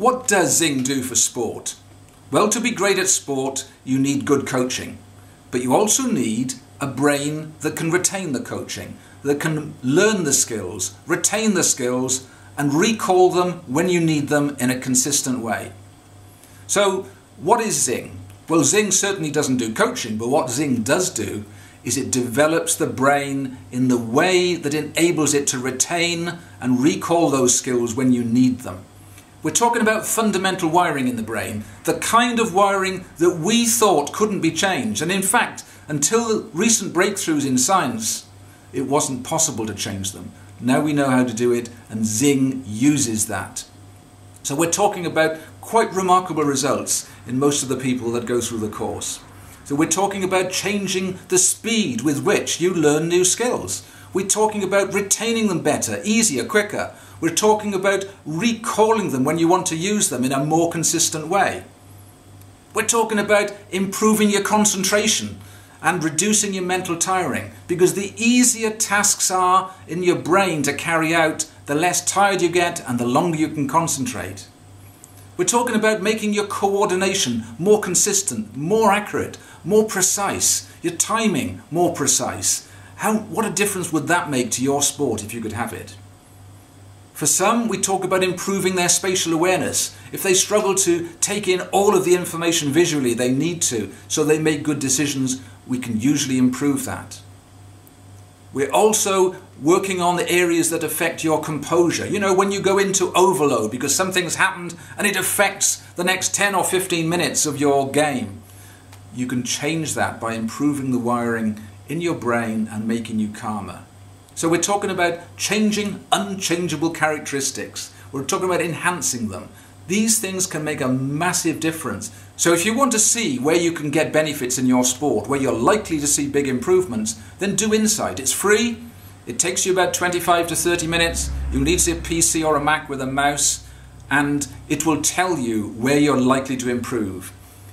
What does Zing do for sport? Well, to be great at sport, you need good coaching. But you also need a brain that can retain the coaching, that can learn the skills, retain the skills, and recall them when you need them in a consistent way. So, what is Zing? Well, Zing certainly doesn't do coaching, but what Zing does do is it develops the brain in the way that enables it to retain and recall those skills when you need them. We're talking about fundamental wiring in the brain, the kind of wiring that we thought couldn't be changed. And in fact, until recent breakthroughs in science, it wasn't possible to change them. Now we know how to do it, and Zing uses that. So we're talking about quite remarkable results in most of the people that go through the course. So we're talking about changing the speed with which you learn new skills. We're talking about retaining them better, easier, quicker. We're talking about recalling them when you want to use them in a more consistent way. We're talking about improving your concentration and reducing your mental tiring, because the easier tasks are in your brain to carry out, the less tired you get and the longer you can concentrate. We're talking about making your coordination more consistent, more accurate, more precise, your timing more precise. What a difference would that make to your sport if you could have it? For some, we talk about improving their spatial awareness. If they struggle to take in all of the information visually they need to, so they make good decisions, we can usually improve that. We're also working on the areas that affect your composure. You know, when you go into overload because something's happened and it affects the next 10 or 15 minutes of your game, you can change that by improving the wiring in your brain and making you calmer. So we're talking about changing unchangeable characteristics. We're talking about enhancing them. These things can make a massive difference. So if you want to see where you can get benefits in your sport, where you're likely to see big improvements, then do Insight. It's free. It takes you about 25 to 30 minutes. You'll need to see a PC or a Mac with a mouse, and it will tell you where you're likely to improve.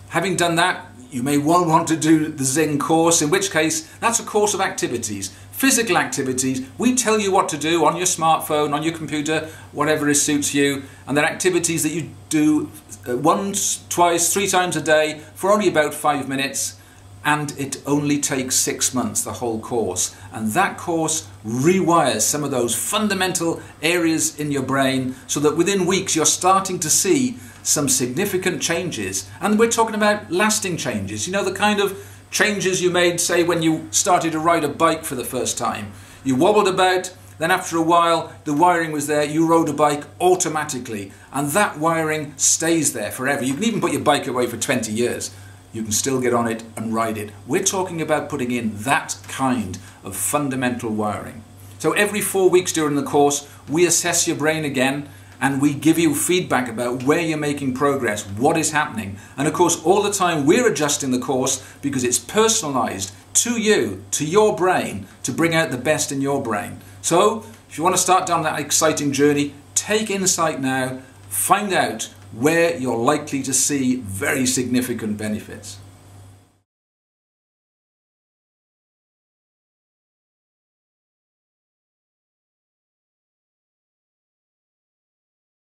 Having done that, you may well want to do the Zing course, in which case that's a course of activities, physical activities. We tell you what to do on your smartphone, on your computer, whatever suits you, and they're activities that you do once, twice, 3 times a day for only about 5 minutes, and it only takes 6 months, the whole course. And that course rewires some of those fundamental areas in your brain so that within weeks you're starting to see some significant changes. And we're talking about lasting changes, you know, the kind of changes you made, say, when you started to ride a bike for the first time. You wobbled about, then after a while the wiring was there, you rode a bike automatically, and that wiring stays there forever. You can even put your bike away for 20 years. You can still get on it and ride it. We're talking about putting in that kind of fundamental wiring. So every 4 weeks during the course, we assess your brain again, and we give you feedback about where you're making progress, what is happening. And of course, all the time we're adjusting the course because it's personalized to you, to your brain, to bring out the best in your brain. So if you want to start down that exciting journey, take Insight now, find out where you're likely to see very significant benefits.